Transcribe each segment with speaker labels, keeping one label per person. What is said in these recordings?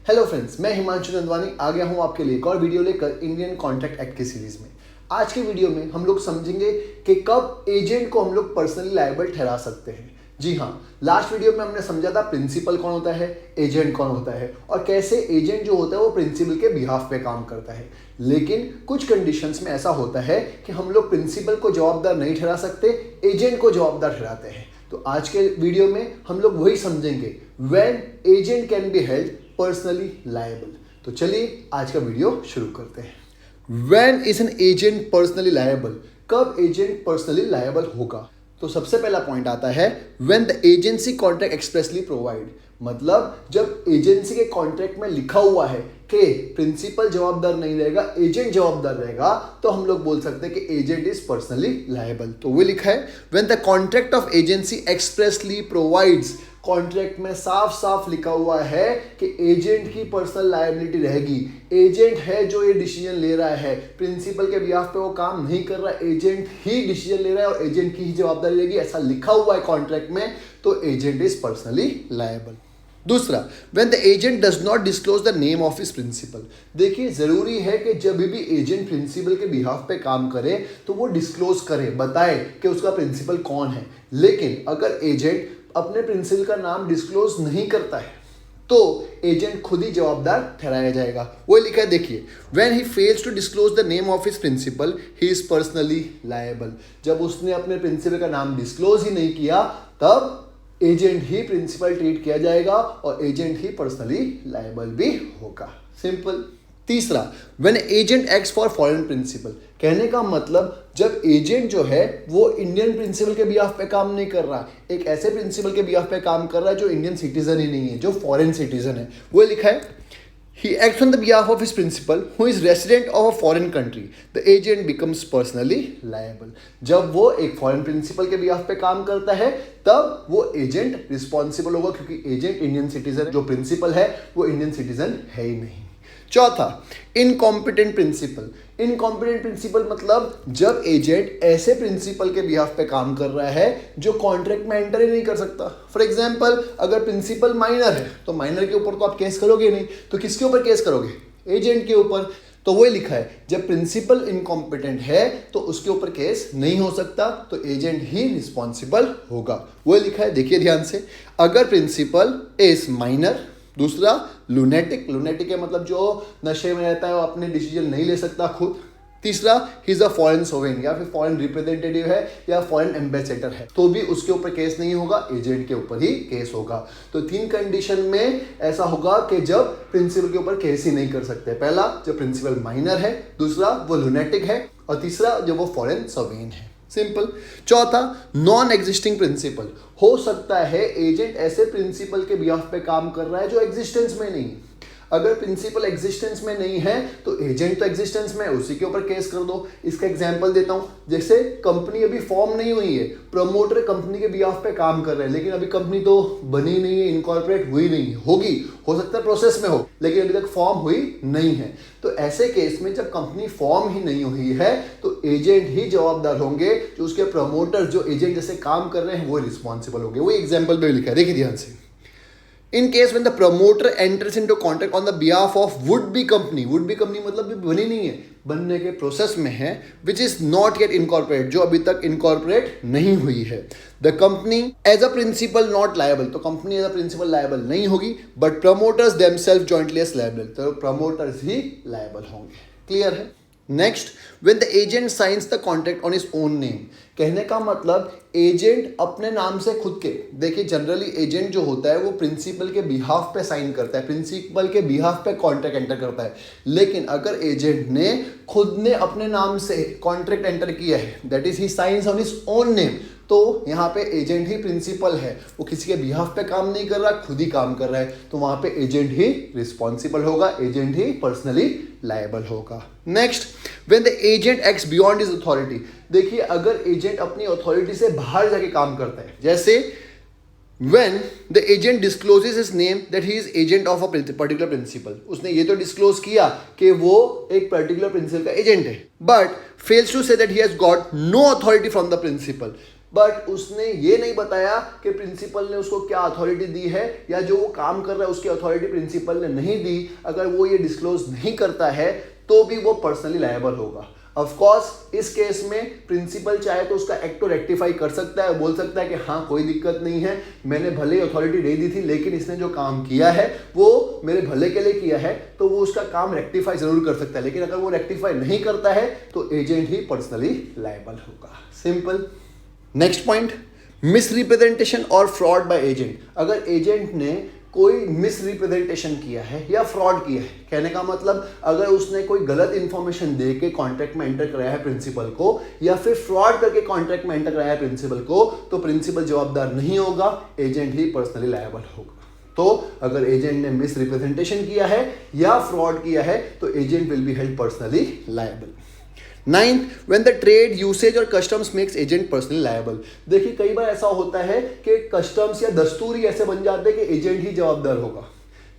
Speaker 1: Hello friends, मैं हिमांशु नंदवानी आ गया हूं आपके लिए एक और वीडियो लेकर इंडियन कॉन्ट्रैक्ट एक्ट की सीरीज में। आज के वीडियो में हम लोग समझेंगे कि कब एजेंट को हम लोग पर्सनली लायबल ठहरा सकते हैं। जी हाँ, लास्ट वीडियो में हमने समझा था प्रिंसिपल कौन होता है, एजेंट कौन होता है और कैसे एजेंट जो होता है वो प्रिंसिपल के बिहाफ पे काम करता है। लेकिन कुछ कंडीशंस में ऐसा होता है कि हम लोग प्रिंसिपल को जवाबदार नहीं ठहरा सकते, एजेंट को जवाबदार ठहराते हैं। तो आज के वीडियो में हम लोग वही समझेंगे, when agent can be held personally liable. तो चलिए आज का वीडियो शुरू करते हैं। When is an agent personally liable, कब एजेंट पर्सनली लायबल होगा? तो सबसे पहला पॉइंट आता है when the agency contract expressly provide, मतलब जब एजेंसी के कॉन्ट्रैक्ट में लिखा हुआ है कि प्रिंसिपल जवाबदार नहीं रहेगा, एजेंट जवाबदार रहेगा, तो हम लोग बोल सकते हैं कि एजेंट इज पर्सनली लायबल। तो वो लिखा है when the contract of agency expressly provides, contract में साफ साफ लिखा हुआ है कि एजेंट की पर्सनल लायबिलिटी रहेगी। एजेंट है जो ये डिसीजन ले रहा है, प्रिंसिपल के बिहाफ पे वो काम नहीं कर रहा, एजेंट ही डिसीजन ले रहा है और एजेंट की ही जवाबदारी रहेगी, ऐसा लिखा हुआ है कॉन्ट्रैक्ट में, तो एजेंट इज पर्सनली लायबल। दूसरा, when the agent does not disclose the name of his principal. देखिए, जरूरी है कि जब भी एजेंट प्रिंसिपल के बिहाफ पे काम करे तो वो डिस्क्लोज करे, बताए कि उसका प्रिंसिपल कौन है। लेकिन अगर एजेंट अपने प्रिंसिपल का नाम डिस्क्लोज नहीं करता है तो एजेंट खुद ही जवाबदार ठहराया जाएगा। वो लिखा है, देखिए, when he fails to disclose the name of his principal he is personally liable. जब उसने अपने प्रिंसिपल का नाम डिस्क्लोज ही नहीं किया तब एजेंट ही प्रिंसिपल ट्रीट किया जाएगा और एजेंट ही पर्सनली लायबल भी होगा। सिंपल। तीसरा, when agent acts for foreign principal, कहने का मतलब जब एजेंट जो है वो इंडियन प्रिंसिपल के बिहाफ पे काम नहीं कर रहा, एक ऐसे प्रिंसिपल के बिहाफ पे काम कर रहा है जो इंडियन सिटीजन ही नहीं है, जो फॉरेन सिटीजन है। वो लिखा है he acts on the behalf of his principal who is resident of a foreign country, the agent becomes personally liable। जब वो एक फॉरेन प्रिंसिपल के बिहाफ पे काम करता है तब वो एजेंट रिस्पॉन्सिबल होगा, क्योंकि एजेंट इंडियन सिटीजन, जो प्रिंसिपल है वो इंडियन सिटीजन है ही नहीं। चौथा, इनकॉम्पिटेंट प्रिंसिपल। इनकॉम्पिटेंट प्रिंसिपल मतलब जब एजेंट ऐसे प्रिंसिपल के बिहाफ पे काम कर रहा है जो कॉन्ट्रैक्ट में एंटर ही नहीं कर सकता। फॉर एग्जांपल, अगर प्रिंसिपल माइनर है तो माइनर के ऊपर तो आप केस करोगे नहीं, तो किसके ऊपर केस करोगे? एजेंट के ऊपर। तो वो लिखा है जब प्रिंसिपल इनकॉम्पिटेंट है तो उसके ऊपर केस नहीं हो सकता, तो एजेंट ही रिस्पॉन्सिबल होगा। वो लिखा है, देखिए ध्यान से, अगर प्रिंसिपल इज माइनर। दूसरा, लुनेटिक। लुनेटिक है मतलब जो नशे में रहता है, वो अपने डिसीजन नहीं ले सकता खुद। तीसरा, he is a foreign sovereign, या फिर फॉरेन रिप्रेजेंटेटिव है या फॉरेन एम्बेसडर है, तो भी उसके ऊपर केस नहीं होगा, एजेंट के ऊपर ही केस होगा। तो तीन कंडीशन में ऐसा होगा कि जब प्रिंसिपल के ऊपर केस ही नहीं कर सकते। पहला, जब प्रिंसिपल माइनर है, दूसरा वो लुनेटिक है और तीसरा जब वो फॉरेन सोवेन है। सिंपल। चौथा, नॉन एग्जिस्टिंग प्रिंसिपल। हो सकता है एजेंट ऐसे प्रिंसिपल के बिहाफ पे काम कर रहा है जो एग्जिस्टेंस में नहीं है। अगर प्रिंसिपल एग्जिस्टेंस में नहीं है तो एजेंट तो एग्जिस्टेंस में है, उसी के ऊपर केस कर दो। इसका एग्जांपल देता हूं, जैसे कंपनी अभी फॉर्म नहीं हुई है, प्रमोटर कंपनी के बिहाफ पे काम कर रहे हैं, लेकिन अभी कंपनी तो बनी नहीं है, इनकॉर्पोरेट हुई नहीं है, होगी, हो सकता है प्रोसेस में हो, लेकिन अभी तक फॉर्म हुई नहीं है। तो ऐसे केस में जब कंपनी फॉर्म ही नहीं हुई है तो एजेंट ही जवाबदार होंगे, जो उसके प्रमोटर जो एजेंट जैसे काम कर रहे हैं वो रिस्पॉन्सिबल होंगे। वो एग्जाम्पल पे लिखा है, देखिए ध्यान से। In case when the promoter enters into contract on the behalf of would-be company, would-be company मतलब बनी नहीं है, बनने के प्रोसेस में है, which is not yet incorporate, जो अभी तक इनकॉर्पोरेट नहीं हुई है, the company as a principal not liable, तो company as a principal liable नहीं होगी, but promoters themselves jointly as liable, तो promoters ही liable होंगे। क्लियर है? Next, when the agent science the contract on his own name, कहने का मतलब agent अपने नाम से खुद के, देखिए जनरली एजेंट जो होता है वो प्रिंसिपल के बिहाफ पे साइन करता है, प्रिंसिपल के बिहाफ पे कॉन्ट्रैक्ट एंटर करता है। लेकिन अगर एजेंट ने खुद ने अपने नाम से कॉन्ट्रैक्ट एंटर किया है, that is he science on his own name, तो यहाँ पे एजेंट ही प्रिंसिपल है, वो किसी के बिहाफ पे काम नहीं कर रहा, खुद ही काम कर रहा है, तो वहां पे एजेंट ही रिस्पॉन्सिबल होगा, एजेंट ही पर्सनली लायबल होगा। Next, when the agent acts beyond his authority, देखिए अगर एजेंट अपनी अथॉरिटी से बाहर जाके काम करता है, जैसे when the agent discloses his name that he is agent of a particular principal, उसने ये तो डिस्क्लोज किया कि वो एक पर्टिकुलर प्रिंसिपल का एजेंट है, but fails to say that he has got no authority from the principal, but उसने ये नहीं बताया कि प्रिंसिपल ने उसको क्या अथॉरिटी दी है, या जो वो काम कर रहा है उसकी अथॉरिटी प्रिंसिपल ने नहीं दी। अगर वो ये डिस्क्लोज नहीं करता है तो भी वो पर्सनली लायबल होगा। ऑफ कोर्स इस केस में प्रिंसिपल चाहे तो उसका एक्ट को रेक्टिफाई कर सकता है, बोल सकता है कि हाँ कोई दिक्कत नहीं है, मैंने भले ही अथॉरिटी दे दी थी लेकिन इसने जो काम किया है वो मेरे भले के लिए किया है, तो वो उसका काम रेक्टिफाई जरूर कर सकता है। लेकिन अगर वो रेक्टिफाई नहीं करता है तो एजेंट ही पर्सनली लायबल होगा। सिंपल। नेक्स्ट पॉइंट, मिसरिप्रेजेंटेशन और फ्रॉड बाय एजेंट। अगर एजेंट ने कोई मिसरिप्रेजेंटेशन किया है या फ्रॉड किया है, कहने का मतलब अगर उसने कोई गलत इंफॉर्मेशन दे के कॉन्ट्रैक्ट में एंटर कराया है प्रिंसिपल को, या फिर फ्रॉड करके कॉन्ट्रैक्ट में एंटर कराया है प्रिंसिपल को, तो प्रिंसिपल जवाबदार नहीं होगा, एजेंट ही पर्सनली लायबल होगा। तो अगर एजेंट ने मिसरिप्रेजेंटेशन किया है या फ्रॉड किया है तो agent will be held personally liable. 9th, when the trade usage और customs makes agent personally liable. देखिए कई बार ऐसा होता है कि कस्टम्स या दस्तूर ही ऐसे बन जाते हैं कि एजेंट ही जवाबदार होगा।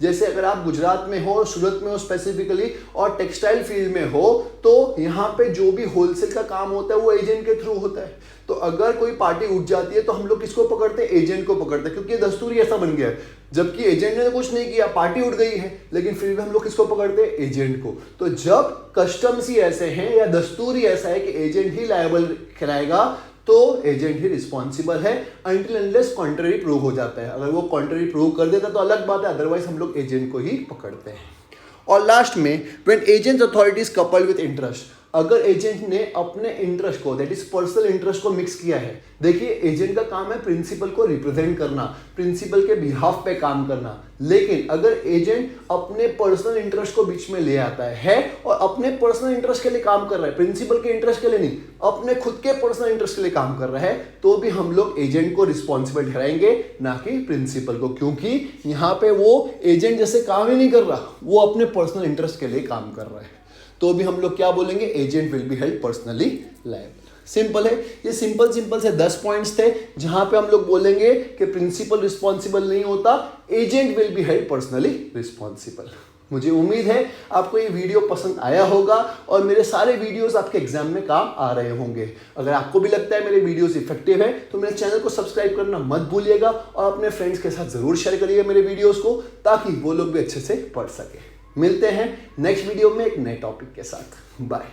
Speaker 1: जैसे अगर आप गुजरात में हो, सूरत में हो स्पेसिफिकली, और टेक्सटाइल फील्ड में हो, तो यहाँ पे जो भी होलसेल का काम होता है वो एजेंट के थ्रू होता है। तो अगर कोई पार्टी उठ जाती है तो हम लोग किसको पकड़ते हैं? एजेंट को पकड़ते हैं, क्योंकि ये दस्तूर ही ऐसा बन गया है। जबकि एजेंट ने कुछ नहीं किया, पार्टी उठ गई है, लेकिन फिर भी हम लोग किसको पकड़ते हैं? एजेंट को। तो जब कस्टम्स ही ऐसे हैं या दस्तूर ही ऐसा है कि एजेंट ही लायबल कराएगा, तो एजेंट ही रिस्पॉन्सिबल है अनटिल अनलेस कॉन्ट्ररी प्रूव हो जाता है। अगर वो कॉन्ट्ररी प्रूव कर देता तो अलग बात है, अदरवाइज हम लोग एजेंट को ही पकड़ते हैं। और लास्ट में, when agents authorities coupled with interest. अगर एजेंट ने अपने इंटरेस्ट को, दैट इज पर्सनल इंटरेस्ट को मिक्स किया है। देखिए एजेंट का काम है प्रिंसिपल को रिप्रेजेंट करना, प्रिंसिपल के बिहाफ पे काम करना, लेकिन अगर एजेंट अपने पर्सनल इंटरेस्ट को बीच में ले आता है और अपने पर्सनल इंटरेस्ट के लिए काम कर रहा है, प्रिंसिपल के इंटरेस्ट के लिए नहीं, अपने खुद के पर्सनल इंटरेस्ट के लिए काम कर रहा है, तो भी हम लोग एजेंट को रिस्पॉन्सिबल ठहराएंगे, ना कि प्रिंसिपल को, क्योंकि यहाँ पे वो एजेंट जैसे काम ही नहीं कर रहा, वो अपने पर्सनल इंटरेस्ट के लिए काम कर रहा है। तो भी हम लोग क्या बोलेंगे? Agent will be held personally liable. Simple है, ये सिंपल से 10 पॉइंट्स थे जहां पे हम लोग बोलेंगे कि प्रिंसिपल रिस्पॉन्सिबल नहीं होता, agent will be held personally responsible. मुझे उम्मीद है आपको ये वीडियो पसंद आया होगा और मेरे सारे वीडियोस आपके एग्जाम में काम आ रहे होंगे। अगर आपको भी लगता है मेरे वीडियोस इफेक्टिव है तो मेरे चैनल को सब्सक्राइब करना मत भूलिएगा और अपने फ्रेंड्स के साथ जरूर शेयर करिएगा मेरे वीडियोस को, ताकि वो लोग भी अच्छे से पढ़ सके। मिलते हैं नेक्स्ट वीडियो में एक नए टॉपिक के साथ। बाय।